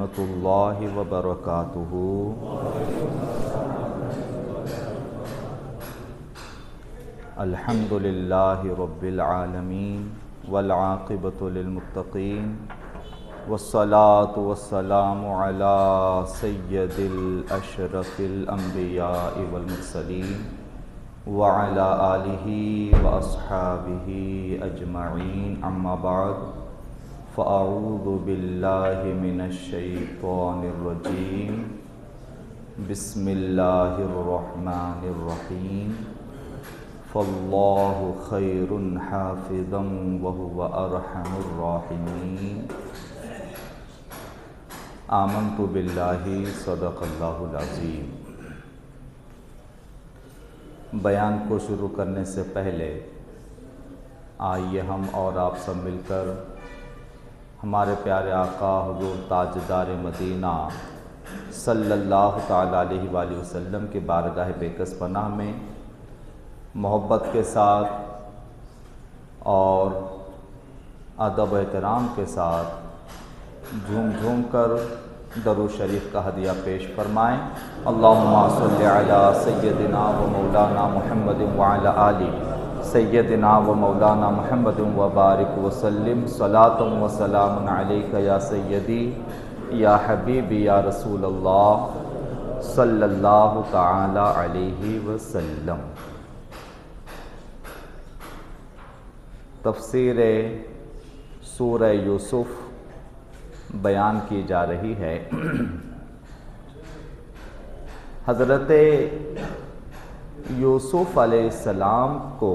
ورحمۃ اللہ وبرکاتہ۔ الحمد للہ رب العالمین والعاقبۃ للمتقین والصلاة والسلام علی سید الاشرف الانبیاء والمرسلین وعلی آلہ واصحابہ اجمعین، اما بعد فاعوذ باللہ من الشیطان الرجیم، بسم اللہ الرحمن الرحیم، فاللہ خیر حافظا وہو ارحم الراحمین۔ آمنت باللہ صدق اللہ العظیم۔ بیان کو شروع کرنے سے پہلے آئیے ہم اور آپ سب مل کر ہمارے پیارے آقا حضور تاجدار مدینہ صلی اللہ تعالیٰ علیہ وآلہ وسلم کے بارگاہ بیکس پناہ میں محبت کے ساتھ اور ادب و احترام کے ساتھ جھوم جھوم کر درود شریف کا ہدیہ پیش فرمائیں۔ اللہم صلی علی سیدنا و مولانا محمد وعلی آلہ سیدنا و مولانا محمد وبارک وسلم، صلاۃ و سلام علیک یا سیدی یا حبیبی یا رسول اللہ صلی اللہ تعالی علیہ وسلم۔ تفسیر سورہ یوسف بیان کی جا رہی ہے۔ حضرت یوسف علیہ السلام کو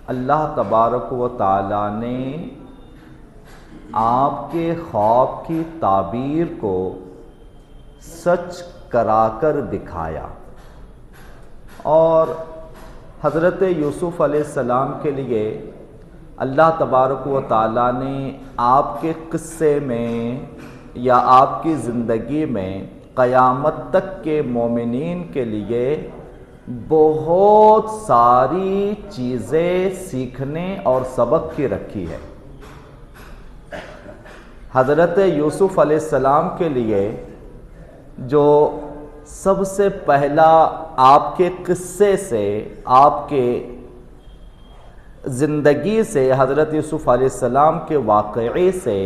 اللہ تبارک و تعالیٰ نے آپ کے خواب کی تعبیر کو سچ کرا کر دکھایا، اور حضرت یوسف علیہ السلام کے لیے اللہ تبارک و تعالیٰ نے آپ کے قصے میں یا آپ کی زندگی میں قیامت تک کے مومنین کے لیے بہت ساری چیزیں سیکھنے اور سبق کی رکھی ہے۔ حضرت یوسف علیہ السلام کے لیے جو سب سے پہلا آپ کے قصے سے، آپ کے زندگی سے، حضرت یوسف علیہ السلام کے واقعے سے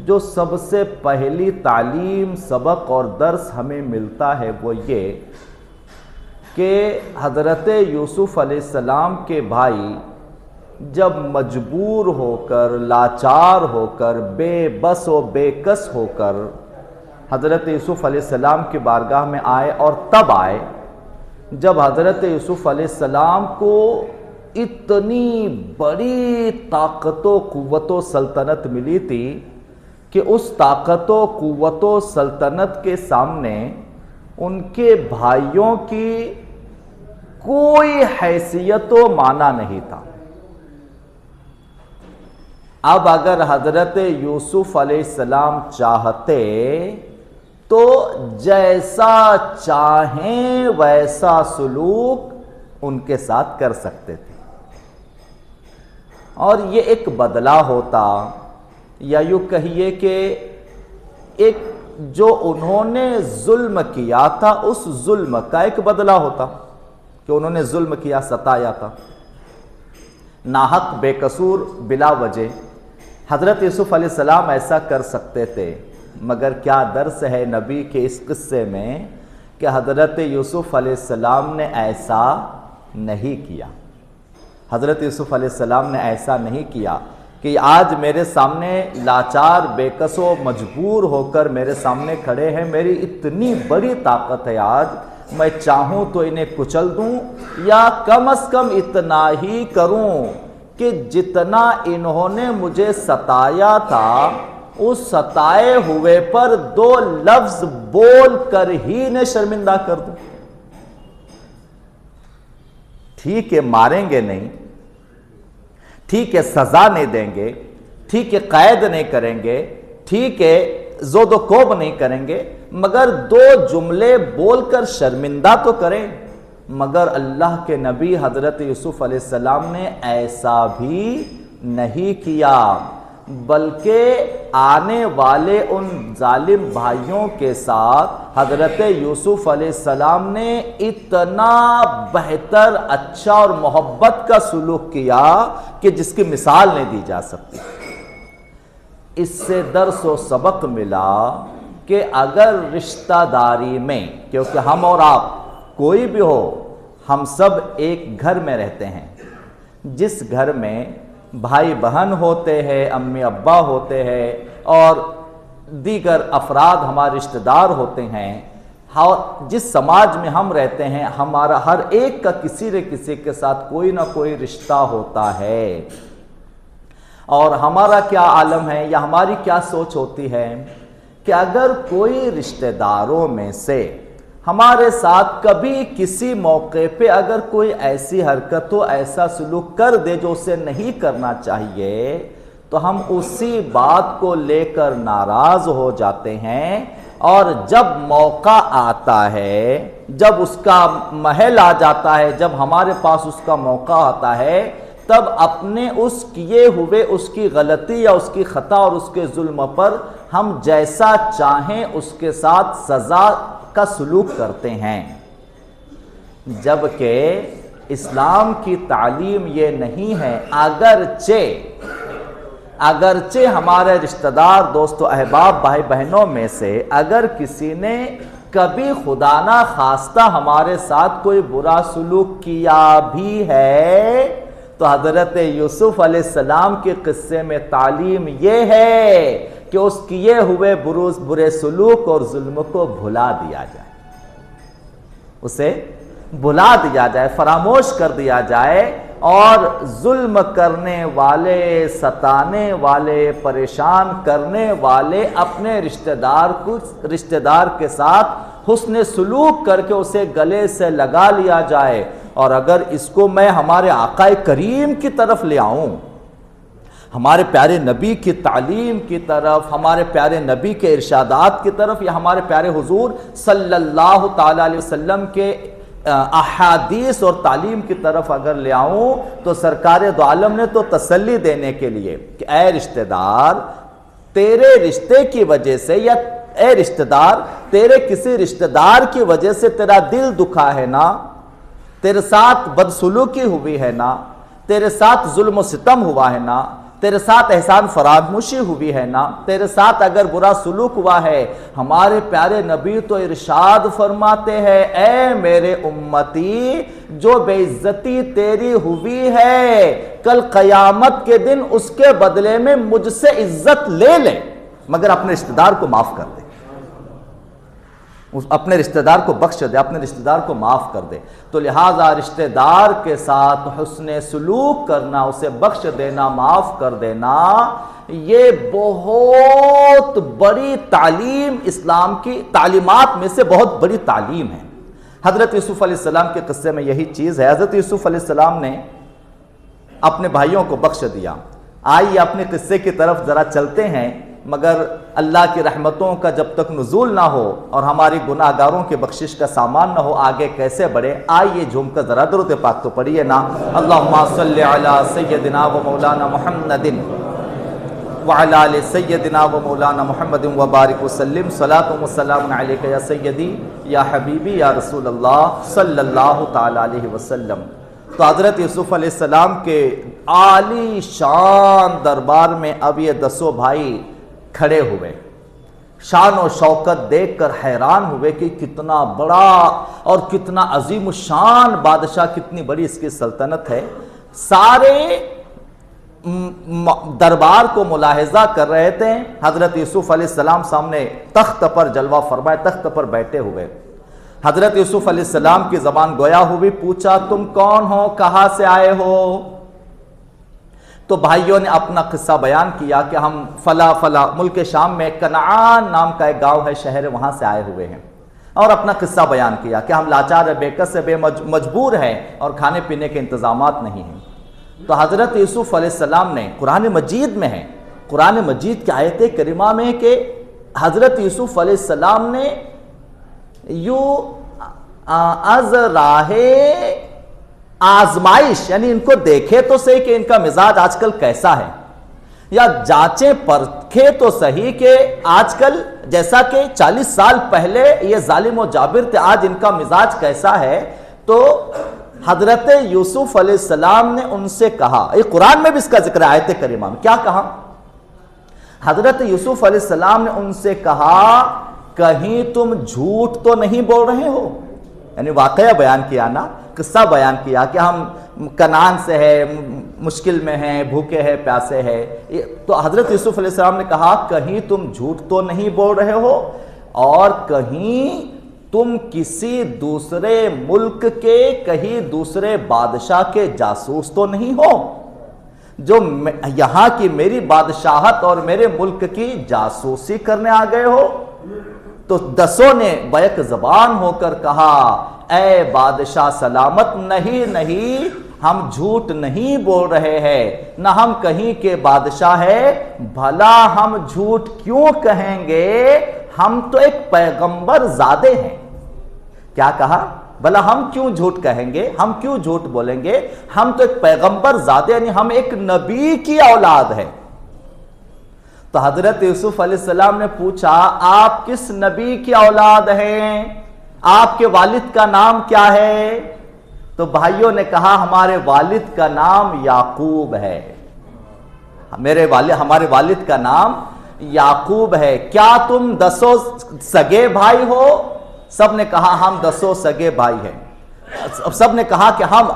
جو سب سے پہلی تعلیم، سبق اور درس ہمیں ملتا ہے وہ یہ کہ حضرت یوسف علیہ السلام کے بھائی جب مجبور ہو کر، لاچار ہو کر، بے بس و بے کس ہو کر حضرت یوسف علیہ السلام کی بارگاہ میں آئے، اور تب آئے جب حضرت یوسف علیہ السلام کو اتنی بڑی طاقت و قوت و سلطنت ملی تھی کہ اس طاقت و قوت و سلطنت کے سامنے ان کے بھائیوں کی کوئی حیثیت و معنی نہیں تھا۔ اب اگر حضرت یوسف علیہ السلام چاہتے تو جیسا چاہیں ویسا سلوک ان کے ساتھ کر سکتے تھے، اور یہ ایک بدلہ ہوتا، یا یوں کہیے کہ ایک جو انہوں نے ظلم کیا تھا اس ظلم کا ایک بدلہ ہوتا کہ انہوں نے ظلم کیا، ستایا تھا ناحق، بے قصور، بلا وجہ۔ حضرت یوسف علیہ السلام ایسا کر سکتے تھے، مگر کیا درس ہے نبی کے اس قصے میں کہ حضرت یوسف علیہ السلام نے ایسا نہیں کیا۔ حضرت یوسف علیہ السلام نے ایسا نہیں کیا کہ آج میرے سامنے لاچار، بے کس و مجبور ہو کر میرے سامنے کھڑے ہیں، میری اتنی بڑی طاقت ہے، آج میں چاہوں تو انہیں کچل دوں، یا کم از کم اتنا ہی کروں کہ جتنا انہوں نے مجھے ستایا تھا اس ستائے ہوئے پر دو لفظ بول کر ہی انہیں شرمندہ کر دوں۔ ٹھیک ہے ماریں گے نہیں، ٹھیک ہے سزا نہیں دیں گے، ٹھیک ہے قید نہیں کریں گے، ٹھیک ہے زود و کوب نہیں کریں گے، مگر دو جملے بول کر شرمندہ تو کریں۔ مگر اللہ کے نبی حضرت یوسف علیہ السلام نے ایسا بھی نہیں کیا، بلکہ آنے والے ان ظالم بھائیوں کے ساتھ حضرت یوسف علیہ السلام نے اتنا بہتر، اچھا اور محبت کا سلوک کیا کہ جس کی مثال نہیں دی جا سکتی۔ اس سے درس و سبق ملا کہ اگر رشتہ داری میں، کیونکہ ہم اور آپ کوئی بھی ہو، ہم سب ایک گھر میں رہتے ہیں، جس گھر میں بھائی بہن ہوتے ہیں، امی ابا ہوتے ہیں اور دیگر افراد ہمارے رشتہ دار ہوتے ہیں، اور جس سماج میں ہم رہتے ہیں ہمارا ہر ایک کا کسی نہ کسی کے ساتھ کوئی نہ کوئی رشتہ ہوتا ہے۔ اور ہمارا کیا عالم ہے یا ہماری کیا سوچ ہوتی ہے کہ اگر کوئی رشتہ داروں میں سے ہمارے ساتھ کبھی کسی موقع پہ اگر کوئی ایسی حرکت ہو، ایسا سلوک کر دے جو اسے نہیں کرنا چاہیے، تو ہم اسی بات کو لے کر ناراض ہو جاتے ہیں، اور جب موقع آتا ہے، جب اس کا محل آ جاتا ہے، جب ہمارے پاس اس کا موقع آتا ہے، تب اپنے اس کیے ہوئے اس کی غلطی یا اس کی خطا اور اس کے ظلم پر ہم جیسا چاہیں اس کے ساتھ سزا کا سلوک کرتے ہیں، جبکہ اسلام کی تعلیم یہ نہیں ہے۔ اگرچہ ہمارے رشتہ دار، دوست و احباب، بھائی بہنوں میں سے اگر کسی نے کبھی خدا نہ خواستہ ہمارے ساتھ کوئی برا سلوک کیا بھی ہے، تو حضرت یوسف علیہ السلام کے قصے میں تعلیم یہ ہے کہ اس کیے ہوئے برے سلوک اور ظلم کو بھلا دیا جائے، اسے بھلا دیا جائے، فراموش کر دیا جائے، اور ظلم کرنے والے، ستانے والے، پریشان کرنے والے اپنے رشتہ دار کے ساتھ حسن سلوک کر کے اسے گلے سے لگا لیا جائے۔ اور اگر اس کو میں ہمارے آقا کریم کی طرف لے آؤں، ہمارے پیارے نبی کی تعلیم کی طرف، ہمارے پیارے نبی کے ارشادات کی طرف، یا ہمارے پیارے حضور صلی اللہ تعالیٰ علیہ وسلم کے احادیث اور تعلیم کی طرف اگر لے آؤں، تو سرکار دو عالم نے تو تسلی دینے کے لیے کہ اے رشتہ دار، تیرے رشتے کی وجہ سے، یا اے رشتہ دار، تیرے کسی رشتہ دار کی وجہ سے تیرا دل دکھا ہے نا، تیرے ساتھ بدسلوکی ہوئی ہے نا، تیرے ساتھ ظلم و ستم ہوا ہے نا، تیرے ساتھ احسان فراموشی ہوئی ہے نا، تیرے ساتھ اگر برا سلوک ہوا ہے، ہمارے پیارے نبی تو ارشاد فرماتے ہیں، اے میرے امتی، جو بے عزتی تیری ہوئی ہے، کل قیامت کے دن اس کے بدلے میں مجھ سے عزت لے لے، مگر اپنے رشتہ دار کو معاف کر دے، اپنے رشتہ دار کو بخش دے، اپنے رشتہ دار کو معاف کر دے۔ تو لہٰذا رشتہ دار کے ساتھ حسن سلوک کرنا، اسے بخش دینا، معاف کر دینا، یہ بہت بڑی تعلیم، اسلام کی تعلیمات میں سے بہت بڑی تعلیم ہے۔ حضرت یوسف علیہ السلام کے قصے میں یہی چیز ہے۔ حضرت یوسف علیہ السلام نے اپنے بھائیوں کو بخش دیا۔ آئیے اپنے قصے کی طرف ذرا چلتے ہیں، مگر اللہ کی رحمتوں کا جب تک نزول نہ ہو اور ہماری گناہ گاروں کی بخشش کا سامان نہ ہو، آگے کیسے بڑھے؟ آئیے جھوم کر ذرا درود پاک تو پڑھیے نا۔ اللہم صلی علی سیدنا و مولانا محمد وعلی آل سیدنا و مولانا محمد وبارک وسلم، صلاۃ و سلام علیک یا سیدی یا حبیبی یا رسول اللہ صلی اللہ تعالی علیہ وسلم۔ تو حضرت یوسف علیہ السلام کے عالی شان دربار میں اب یہ 10 بھائی کھڑے ہوئے، شان و شوکت دیکھ کر حیران ہوئے کہ کتنا بڑا اور کتنا عظیم الشان بادشاہ، کتنی بڑی اس کی سلطنت ہے۔ سارے دربار کو ملاحظہ کر رہے تھے۔ حضرت یوسف علیہ السلام سامنے تخت پر جلوہ فرمائے، تخت پر بیٹھے ہوئے۔ حضرت یوسف علیہ السلام کی زبان گویا ہوئی، پوچھا تم کون ہو، کہاں سے آئے ہو؟ تو بھائیوں نے اپنا قصہ بیان کیا کہ ہم فلا فلا ملک شام میں کنعان نام کا ایک گاؤں ہے، شہر، وہاں سے آئے ہوئے ہیں، اور اپنا قصہ بیان کیا کہ ہم لاچار بے کس بے مجبور ہیں اور کھانے پینے کے انتظامات نہیں ہیں۔ تو حضرت یوسف علیہ السلام نے، قرآن مجید میں ہے، قرآن مجید کی آیت کریمہ میں کہ حضرت یوسف علیہ السلام نے یوں از راہ آزمائش، یعنی ان کو دیکھے تو صحیح کہ ان کا مزاج آج کل کیسا ہے، یا جانچیں پرکھیں تو صحیح کہ آج کل جیسا کہ 40 سال پہلے یہ ظالم و جابر تھے، آج ان کا مزاج کیسا ہے؟ تو حضرت یوسف علیہ السلام نے ان سے کہا، یہ قرآن میں بھی اس کا ذکر ہے آیت کریمہ میں، کیا کہا؟ حضرت یوسف علیہ السلام نے ان سے کہا کہیں تم جھوٹ تو نہیں بول رہے ہو؟ یعنی واقعہ بیان کیا نا، قصہ بیان کیا کہ ہم کنعان سے ہے، مشکل میں ہیں، بھوکے ہیں، پیاسے ہیں. تو حضرت یوسف علیہ السلام نے کہا کہیں تم جھوٹ تو نہیں بول رہے ہو اور کہیں تم کسی دوسرے ملک کے، کہیں دوسرے بادشاہ کے جاسوس تو نہیں ہو جو یہاں کی میری بادشاہت اور میرے ملک کی جاسوسی کرنے آ گئے ہو؟ تو دسوں نے بیک زبان ہو کر کہا اے بادشاہ سلامت، نہیں ہم جھوٹ نہیں بول رہے ہیں، نہ ہم کہیں کے بادشاہ ہے، بھلا ہم جھوٹ کیوں کہیں گے، ہم تو ایک پیغمبر زادے ہیں. کیا کہا؟ بھلا ہم کیوں جھوٹ کہیں گے، ہم کیوں جھوٹ بولیں گے، ہم تو ایک پیغمبر زادے، یعنی ہم ایک نبی کی اولاد ہیں. تو حضرت یوسف علیہ السلام نے پوچھا آپ کس نبی کی اولاد ہیں، آپ کے والد کا نام کیا ہے؟ تو بھائیوں نے کہا ہمارے والد کا نام یعقوب ہے، ہمارے والد کا نام یعقوب ہے. کیا تم 10 سگے بھائی ہو؟ سب نے کہا ہم 10 سگے بھائی ہیں. سب نے کہا کہ ہم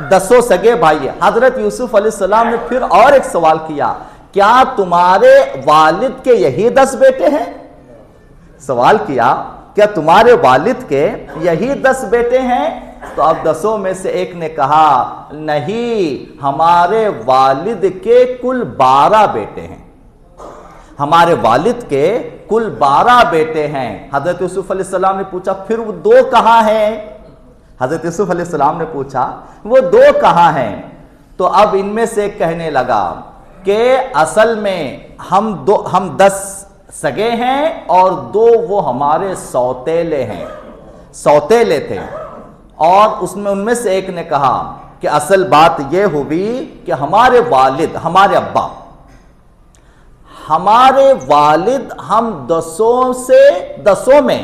10 سگے بھائی ہیں. حضرت یوسف علیہ السلام نے پھر اور ایک سوال کیا، کیا تمہارے والد کے یہی 10 بیٹے ہیں؟ سوال کیا کیا تمہارے والد کے یہی 10 بیٹے ہیں؟ تو اب 10 میں سے ایک نے کہا نہیں، ہمارے والد کے کل 12 بیٹے ہیں، ہمارے والد کے کل 12 بیٹے ہیں. حضرت یوسف علیہ السلام نے پوچھا پھر وہ 2 کہاں ہیں؟ حضرت یوسف علیہ السلام نے پوچھا وہ 2 کہاں ہیں؟ تو اب ان میں سے ایک کہنے لگا کہ اصل میں ہم 10 سگے ہیں اور 2 وہ ہمارے سوتیلے ہیں، سوتیلے تھے. اور ان میں سے ایک نے کہا کہ اصل بات یہ ہوئی کہ ہمارے والد، ہمارے ابا، ہمارے والد ہم 10 میں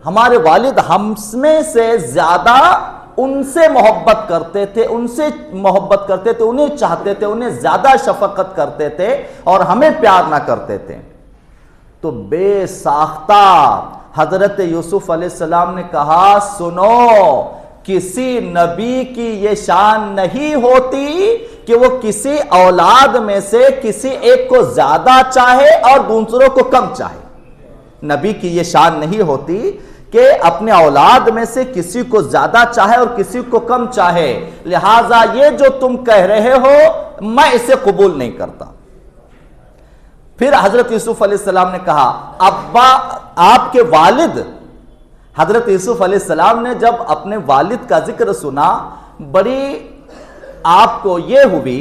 ہمارے والد ہم میں سے زیادہ ان سے محبت کرتے تھے، انہیں چاہتے تھے، انہیں زیادہ شفقت کرتے تھے اور ہمیں پیار نہ کرتے تھے. تو بے ساختہ حضرت یوسف علیہ السلام نے کہا سنو، کسی نبی کی یہ شان نہیں ہوتی کہ وہ کسی اولاد میں سے کسی ایک کو زیادہ چاہے اور دوسروں کو کم چاہے. نبی کی یہ شان نہیں ہوتی کہ اپنے اولاد میں سے کسی کو زیادہ چاہے اور کسی کو کم چاہے، لہٰذا یہ جو تم کہہ رہے ہو میں اسے قبول نہیں کرتا. پھر حضرت یوسف علیہ السلام نے کہا ابا آپ کے والد، حضرت یوسف علیہ السلام نے جب اپنے والد کا ذکر سنا بڑی آپ کو یہ ہوئی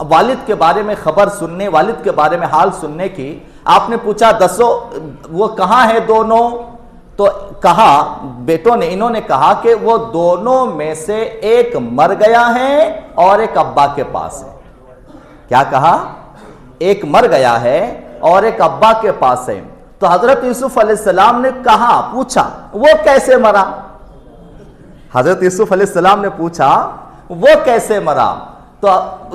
والد کے بارے میں خبر سننے، والد کے بارے میں حال سننے کی. آپ نے پوچھا 10 وہ کہاں ہیں دونوں؟ تو کہا بیٹوں نے، انہوں نے کہا کہ وہ دونوں میں سے ایک مر گیا ہے اور ایک ابا کے پاس ہے. کیا کہا؟ ایک مر گیا ہے اور ایک ابا کے پاس ہے. تو حضرت یوسف علیہ السلام نے کہا، پوچھا وہ کیسے مرا؟ حضرت یوسف علیہ السلام نے پوچھا وہ کیسے مرا؟ تو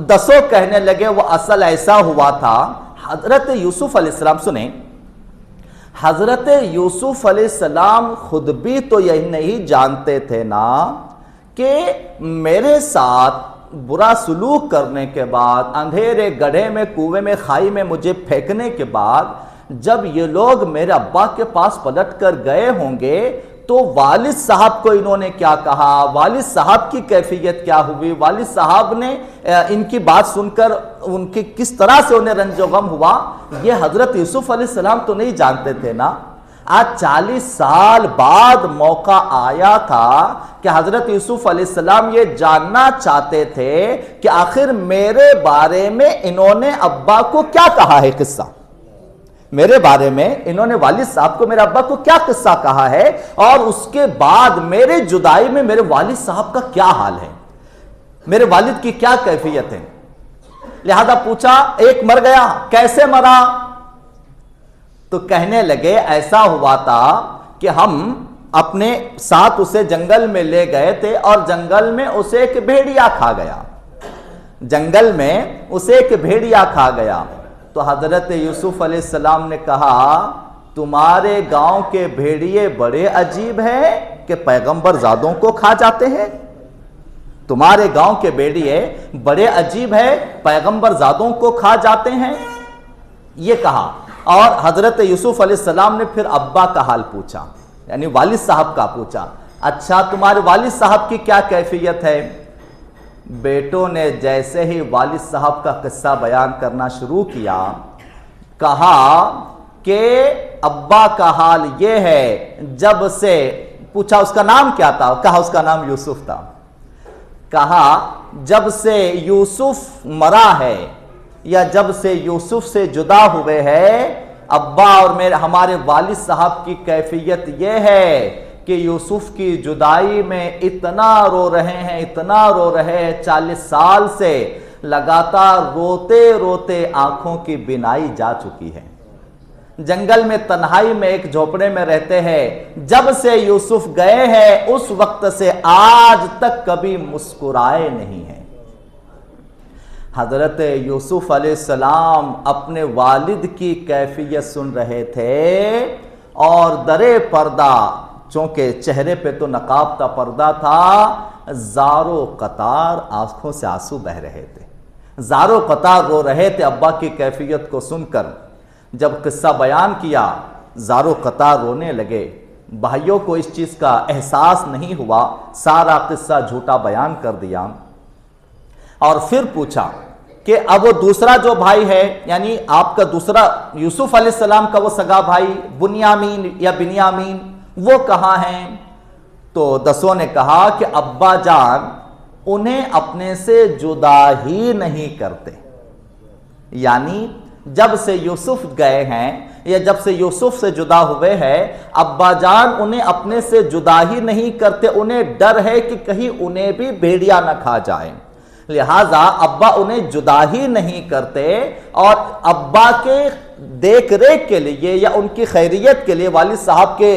10 کہنے لگے وہ اصل ایسا ہوا تھا. حضرت یوسف علیہ السلام سنیں، حضرت یوسف علیہ السلام خود بھی تو یہ نہیں جانتے تھے نا کہ میرے ساتھ برا سلوک کرنے کے بعد، اندھیرے گڑھے میں، کنویں میں، کھائی میں مجھے پھینکنے کے بعد جب یہ لوگ میرے ابا کے پاس پلٹ کر گئے ہوں گے تو والد صاحب کو انہوں نے کیا کہا، والد صاحب کی کیفیت کیا ہوئی، والد صاحب نے ان کی بات سن کر ان کی کس طرح سے انہیں رنج و غم ہوا، یہ حضرت یوسف علیہ السلام تو نہیں جانتے تھے نا. آج 40 سال بعد موقع آیا تھا کہ حضرت یوسف علیہ السلام یہ جاننا چاہتے تھے کہ آخر میرے بارے میں انہوں نے ابا کو کیا کہا ہے قصہ، میرے بارے میں انہوں نے والد صاحب کو، میرے ابا کو کیا قصہ کہا ہے، اور اس کے بعد میرے جدائی میں میرے والد صاحب کا کیا حال ہے، میرے والد کی کیا کیفیت ہے. لہذا پوچھا ایک مر گیا، کیسے مرا؟ تو کہنے لگے ایسا ہوا تھا کہ ہم اپنے ساتھ اسے جنگل میں لے گئے تھے اور جنگل میں اسے ایک بھیڑیا کھا گیا، جنگل میں اسے ایک بھیڑیا کھا گیا۔ تو حضرت یوسف علیہ السلام نے کہا تمہارے گاؤں کے بھیڑیے بڑے عجیب ہیں کہ پیغمبر زادوں کو کھا جاتے ہیں، تمہارے گاؤں کے بھیڑیے بڑے عجیب ہیں پیغمبر زادوں کو کھا جاتے ہیں، یہ کہا۔ اور حضرت یوسف علیہ السلام نے پھر ابا کا حال پوچھا، یعنی والد صاحب کا پوچھا، اچھا تمہارے والد صاحب کی کیا کیفیت ہے؟ بیٹوں نے جیسے ہی والد صاحب کا قصہ بیان کرنا شروع کیا، کہا کہ ابا کا حال یہ ہے، جب سے پوچھا اس کا نام کیا تھا، کہا اس کا نام یوسف تھا، کہا جب سے یوسف مرا ہے یا جب سے یوسف سے جدا ہوئے ہیں، ابا اور ہمارے والد صاحب کی کیفیت یہ ہے کہ یوسف کی جدائی میں اتنا رو رہے ہیں، اتنا رو رہے ہیں، 40 سال سے لگاتار روتے روتے آنکھوں کی بینائی جا چکی ہے، جنگل میں تنہائی میں ایک جھوپڑے میں رہتے ہیں، جب سے یوسف گئے ہیں اس وقت سے آج تک کبھی مسکرائے نہیں ہیں۔ حضرت یوسف علیہ السلام اپنے والد کی کیفیت سن رہے تھے اور درے پردہ، چونکہ چہرے پہ تو نقاب کا پردہ تھا، زارو قطار آنکھوں سے آنسو بہ رہے تھے، زارو قطار رو رہے تھے ابا کی کیفیت کو سن کر۔ جب قصہ بیان کیا زارو قطار رونے لگے، بھائیوں کو اس چیز کا احساس نہیں ہوا، سارا قصہ جھوٹا بیان کر دیا، اور پھر پوچھا کہ اب وہ دوسرا جو بھائی ہے، یعنی آپ کا دوسرا یوسف علیہ السلام کا وہ سگا بھائی بنیامین یا بنیامین، وہ کہاں ہیں؟ تو دسوں نے کہا کہ ابا جان انہیں اپنے سے جدا ہی نہیں کرتے، یعنی جب سے یوسف گئے ہیں یا جب سے یوسف سے جدا ہوئے ہیں، ابا جان انہیں اپنے سے جدا ہی نہیں کرتے، انہیں ڈر ہے کہ کہیں انہیں بھی بھیڑیا نہ کھا جائیں، لہٰذا ابا انہیں جدا ہی نہیں کرتے، اور ابا کے دیکھ ریکھ کے لیے یا ان کی خیریت کے لیے، والد صاحب کے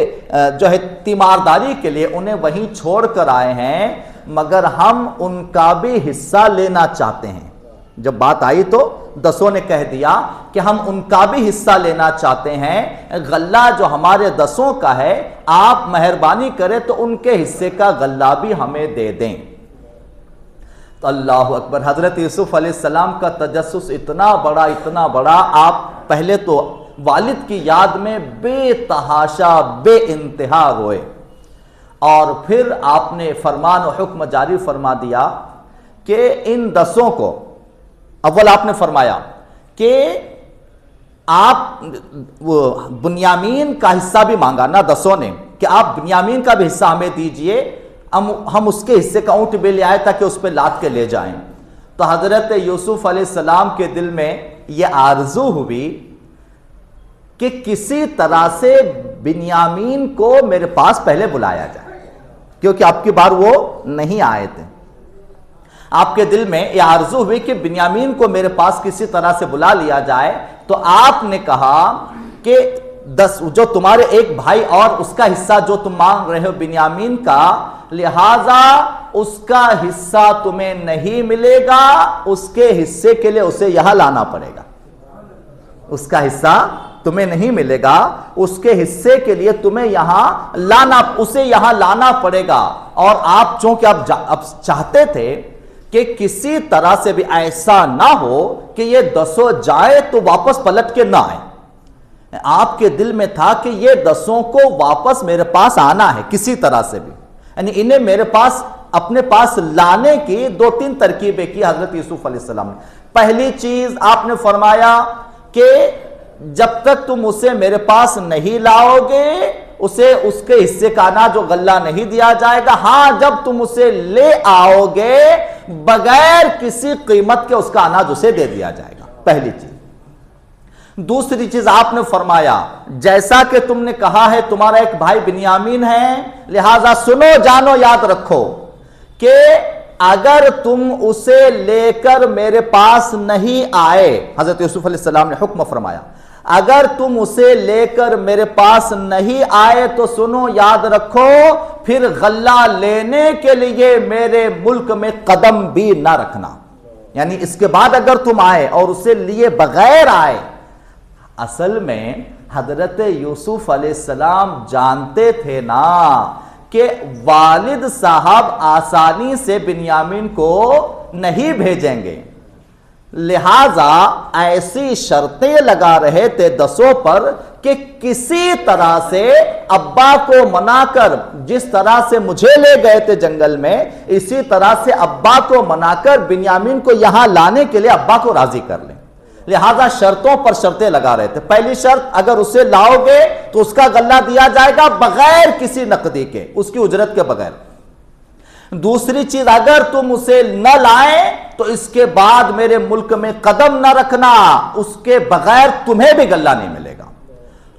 جو ہے تیمارداری کے لیے انہیں وہیں چھوڑ کر آئے ہیں، مگر ہم ان کا بھی حصہ لینا چاہتے ہیں۔ جب بات آئی تو دسوں نے کہہ دیا کہ ہم ان کا بھی حصہ لینا چاہتے ہیں، غلہ جو ہمارے دسوں کا ہے آپ مہربانی کریں تو ان کے حصے کا غلہ بھی ہمیں دے دیں۔ تو اللہ اکبر، حضرت یوسف علیہ السلام کا تجسس اتنا بڑا، آپ پہلے تو والد کی یاد میں بے تحاشا بے انتہا روئے، اور پھر آپ نے فرمان و حکم جاری فرما دیا کہ ان دسوں کو، اول آپ نے فرمایا کہ آپ بنیامین کا حصہ بھی مانگا نا دسوں نے، کہ آپ بنیامین کا بھی حصہ ہمیں دیجئے، ہم اس کے حصے کا اونٹ بھی لے آئے تاکہ اس پہ لاد کے لے جائیں۔ تو حضرت یوسف علیہ السلام کے دل میں یہ آرزو ہوئی کہ کسی طرح سے بنیامین کو میرے پاس پہلے بلایا جائے، کیونکہ اب کی بار وہ نہیں آئے تھے۔ آپ کے دل میں یہ آرزو ہوئی کہ بنیامین کو میرے پاس کسی طرح سے بلا لیا جائے، تو آپ نے کہا کہ جو تمہارے ایک بھائی اور اس کا حصہ جو تم مانگ رہے ہو بنیامین کا، لہذا اس کا حصہ تمہیں نہیں ملے گا، اس کے حصے کے لیے اسے یہاں لانا پڑے گا، اس کا حصہ تمہیں نہیں ملے گا، اس کے حصے کے لیے تمہیں اسے یہاں لانا پڑے گا۔ اور آپ چونکہ اب چاہتے تھے کہ کسی طرح سے بھی ایسا نہ ہو کہ یہ دسوں جائے تو واپس پلٹ کے نہ آئے، آپ کے دل میں تھا کہ یہ دسوں کو واپس میرے پاس آنا ہے کسی طرح سے بھی، یعنی انہیں میرے پاس اپنے پاس لانے کی 2-3 ترکیبیں کی حضرت یوسف علیہ السلام نے۔ پہلی چیز آپ نے فرمایا کہ جب تک تم اسے میرے پاس نہیں لاؤ گے اسے اس کے حصے کا اناج جو غلہ نہیں دیا جائے گا، ہاں جب تم اسے لے آؤ گے بغیر کسی قیمت کے اس کا اناج اسے دے دیا جائے گا، پہلی چیز۔ دوسری چیز آپ نے فرمایا جیسا کہ تم نے کہا ہے تمہارا ایک بھائی بنیامین ہے، لہٰذا سنو جانو یاد رکھو کہ اگر تم اسے لے کر میرے پاس نہیں آئے، حضرت یوسف علیہ السلام نے حکم فرمایا، اگر تم اسے لے کر میرے پاس نہیں آئے تو سنو، یاد رکھو، پھر غلہ لینے کے لیے میرے ملک میں قدم بھی نہ رکھنا۔ یعنی اس کے بعد اگر تم آئے اور اسے لیے بغیر آئے۔ اصل میں حضرت یوسف علیہ السلام جانتے تھے نا کہ والد صاحب آسانی سے بنیامین کو نہیں بھیجیں گے، لہٰذا ایسی شرطیں لگا رہے تھے دسوں پر کہ کسی طرح سے ابا کو منا کر، جس طرح سے مجھے لے گئے تھے جنگل میں، اسی طرح سے ابا کو منا کر بنیامین کو یہاں لانے کے لیے ابا کو راضی کر لیں۔ لہٰذا شرطوں پر شرطیں لگا رہے تھے۔ پہلی شرط، اگر اسے لاؤ گے تو اس کا غلہ دیا جائے گا بغیر کسی نقدی کے، اس کی اجرت کے بغیر۔ دوسری چیز، اگر تم اسے نہ لائیں تو اس کے بعد میرے ملک میں قدم نہ رکھنا، اس کے بغیر تمہیں بھی غلہ نہیں ملے گا۔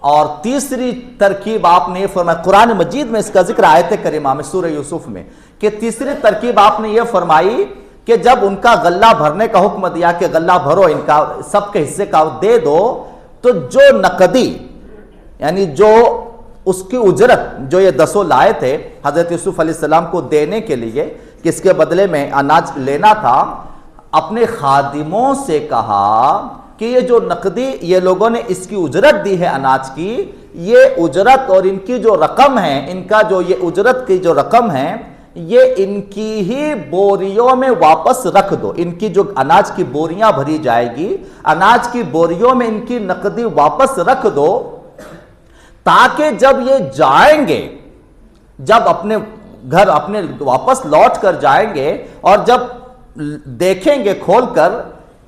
اور تیسری ترکیب آپ نے یہ فرمایا، قرآن مجید میں اس کا ذکر آیت کریمہ میں سورہ یوسف میں، کہ تیسری ترکیب آپ نے یہ فرمائی کہ جب ان کا غلہ بھرنے کا حکم دیا کہ غلہ بھرو، ان کا سب کے حصے کا دے دو، تو جو نقدی یعنی جو اس کی اجرت جو یہ دسوں لائے تھے حضرت یوسف علیہ السلام کو دینے کے لیے، کس کے بدلے میں اناج لینا تھا، اپنے خادموں سے کہا کہ یہ جو نقدی یہ لوگوں نے اس کی اجرت دی ہے اناج کی، یہ اجرت اور ان کی جو رقم ہے، ان کا جو یہ اجرت کی جو رقم ہے، یہ ان کی ہی بوریوں میں واپس رکھ دو۔ ان کی جو اناج کی بوریاں بھری جائے گی، اناج کی بوریوں میں ان کی نقدی واپس رکھ دو، تاکہ جب یہ جائیں گے، جب اپنے گھر اپنے واپس لوٹ کر جائیں گے اور جب دیکھیں گے کھول کر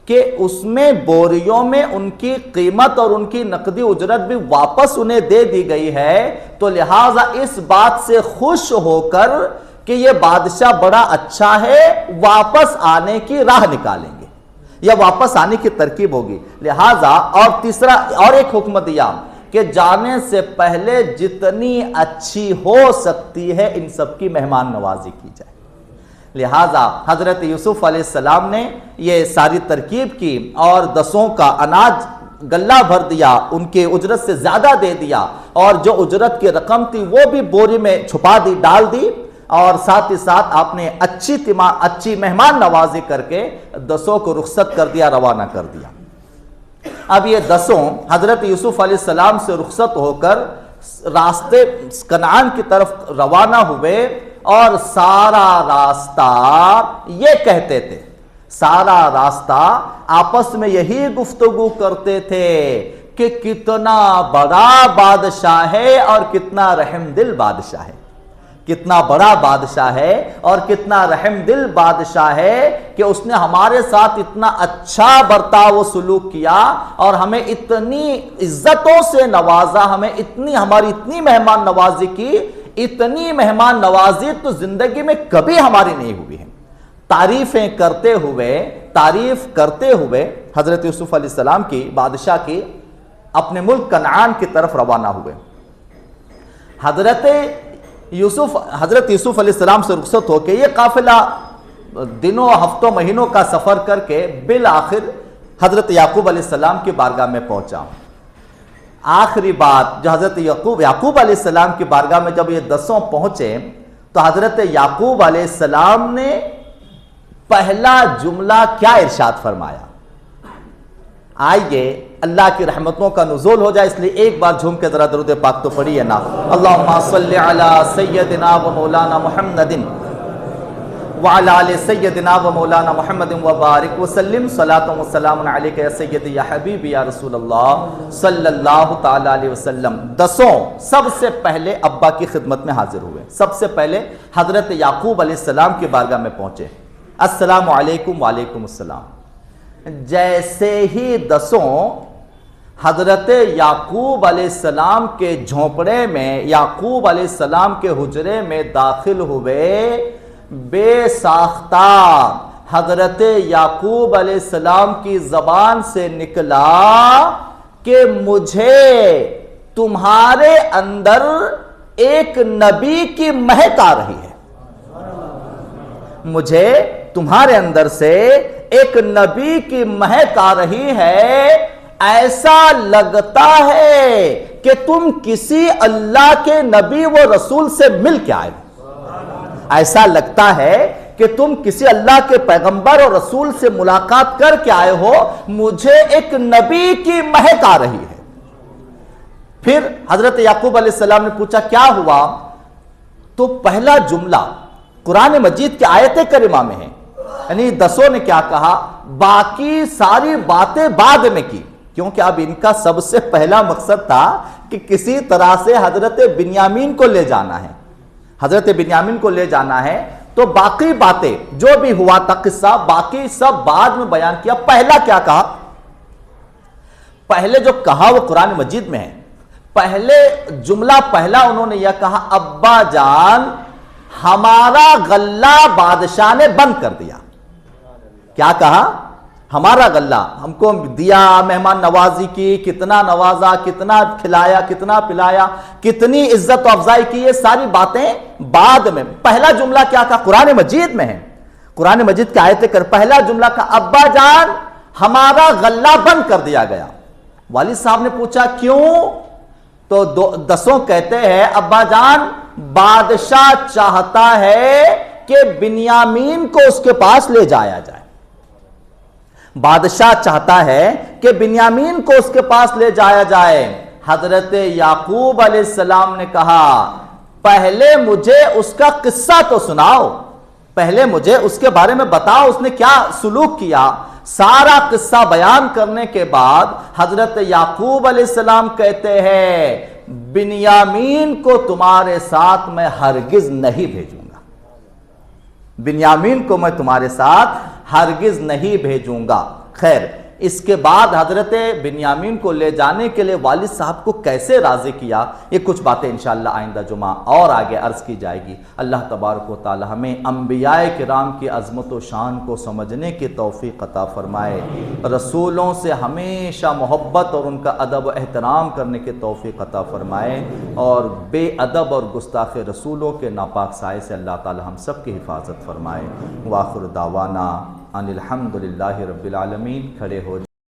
کہ اس میں بوریوں میں ان کی قیمت اور ان کی نقدی اجرت بھی واپس انہیں دے دی گئی ہے، تو لہٰذا اس بات سے خوش ہو کر کہ یہ بادشاہ بڑا اچھا ہے، واپس آنے کی راہ نکالیں گے یا واپس آنے کی ترکیب ہوگی۔ لہٰذا اور تیسرا اور ایک حکم دیا کہ جانے سے پہلے جتنی اچھی ہو سکتی ہے ان سب کی مہمان نوازی کی جائے۔ لہٰذا حضرت یوسف علیہ السلام نے یہ ساری ترکیب کی اور دسوں کا اناج غلہ بھر دیا، ان کے اجرت سے زیادہ دے دیا، اور جو اجرت کی رقم تھی وہ بھی بوری میں چھپا دی، ڈال دی، اور ساتھ ہی ساتھ آپ نے اچھی مہمان نوازی کر کے دسوں کو رخصت کر دیا، روانہ کر دیا۔ اب یہ دسوں حضرت یوسف علیہ السلام سے رخصت ہو کر راستے کنعان کی طرف روانہ ہوئے، اور سارا راستہ یہ کہتے تھے، سارا راستہ آپس میں یہی گفتگو کرتے تھے کہ کتنا بڑا بادشاہ ہے اور کتنا رحم دل بادشاہ ہے، کتنا بڑا بادشاہ ہے اور کتنا رحم دل بادشاہ ہے کہ اس نے ہمارے ساتھ اتنا اچھا برتاؤ و سلوک کیا اور ہمیں اتنی عزتوں سے نوازا، ہمیں ہماری اتنی مہمان نوازی کی، اتنی مہمان نوازی تو زندگی میں کبھی ہماری نہیں ہوئی ہے۔ تعریف کرتے ہوئے حضرت یوسف علیہ السلام کی بادشاہ کی اپنے ملک کنعان کی طرف روانہ ہوئے۔ حضرت یوسف علیہ السلام سے رخصت ہو کے یہ قافلہ دنوں، ہفتوں، مہینوں کا سفر کر کے بالآخر حضرت یعقوب علیہ السلام کی بارگاہ میں پہنچا۔ آخری بات جو حضرت یعقوب علیہ السلام کی بارگاہ میں جب یہ دسوں پہنچے تو حضرت یعقوب علیہ السلام نے پہلا جملہ کیا ارشاد فرمایا؟ آئیے اللہ کی رحمتوں کا نزول ہو جائے، اس لیے ایک بار جھوم کے ذرا درود پاک تو پڑھیے نا۔ اللہم صلی علی سیدنا و مولانا محمد وعلی آل سیدنا و مولانا محمد وبارک وسلم، صلاۃ و سلام علیک یا سیدی یا حبیبی یا رسول اللہ صلی اللہ تعالی علیہ وسلم۔ دسوں سب سے پہلے ابا کی خدمت میں حاضر ہوئے، سب سے پہلے حضرت یعقوب علیہ السلام کی بارگاہ میں پہنچے۔ السلام علیکم، وعلیکم السلام۔ جیسے ہی دسوں حضرت یعقوب علیہ السلام کے جھونپڑے میں، یعقوب علیہ السلام کے حجرے میں داخل ہوئے، بے ساختہ حضرت یعقوب علیہ السلام کی زبان سے نکلا کہ مجھے تمہارے اندر ایک نبی کی مہک آ رہی ہے۔ مجھے تمہارے اندر سے ایک نبی کی مہک آ رہی ہے، ایسا لگتا ہے کہ تم کسی اللہ کے نبی و رسول سے مل کے آئے ہو، ایسا لگتا ہے کہ تم کسی اللہ کے پیغمبر اور رسول سے ملاقات کر کے آئے ہو، مجھے ایک نبی کی مہک آ رہی ہے۔ پھر حضرت یعقوب علیہ السلام نے پوچھا کیا ہوا؟ تو پہلا جملہ قرآن مجید کے آیت کریمہ میں ہے، یعنی 10 نے کیا کہا، باقی ساری باتیں بعد میں کی، کیونکہ اب ان کا سب سے پہلا مقصد تھا کہ کسی طرح سے حضرت بنیامین کو لے جانا ہے، حضرت بنیامین کو لے جانا ہے، تو باقی باتیں جو بھی ہوا تھا قصہ باقی سب بعد میں بیان کیا۔ پہلا کیا کہا؟ پہلے جو کہا وہ قرآن مجید میں ہے، پہلے جملہ پہلا انہوں نے یہ کہا، ابا جان ہمارا غلہ بادشاہ نے بند کر دیا۔ کیا کہا؟ ہمارا غلہ ہم کو دیا، مہمان نوازی کی، کتنا نوازا، کتنا کھلایا، کتنا پلایا، کتنی عزت و افضائی کی، یہ ساری باتیں بعد میں۔ پہلا جملہ کیا کہا؟ قرآن مجید میں ہے، قرآن مجید کی آیت کر پہلا جملہ کا ابا جان ہمارا غلہ بند کر دیا گیا۔ والد صاحب نے پوچھا کیوں؟ تو 10 کہتے ہیں ابا جان بادشاہ چاہتا ہے کہ بنیامین کو اس کے پاس لے جایا جائے، بادشاہ چاہتا ہے کہ بنیامین کو اس کے پاس لے جایا جائے۔ حضرت یعقوب علیہ السلام نے کہا پہلے مجھے اس کا قصہ تو سناؤ، پہلے مجھے اس کے بارے میں بتاؤ، اس نے کیا سلوک کیا۔ سارا قصہ بیان کرنے کے بعد حضرت یعقوب علیہ السلام کہتے ہیں بنیامین کو تمہارے ساتھ میں ہرگز نہیں بھیجوں گا، بنیامین کو میں تمہارے ساتھ ہرگز نہیں بھیجوں گا۔ خیر، اس کے بعد حضرت بنیامین کو لے جانے کے لیے والد صاحب کو کیسے راضی کیا، یہ کچھ باتیں انشاءاللہ آئندہ جمعہ اور آگے عرض کی جائے گی۔ اللہ تبارک و تعالی ہمیں انبیاء کرام کی عظمت و شان کو سمجھنے کی توفیق عطا فرمائے، رسولوں سے ہمیشہ محبت اور ان کا ادب و احترام کرنے کی توفیق عطا فرمائے، اور بے ادب اور گستاخ رسولوں کے ناپاک سائے سے اللہ تعالی ہم سب کی حفاظت فرمائے۔ وآخر دعوانا ان الحمدللہ رب العالمین۔ کھڑے ہو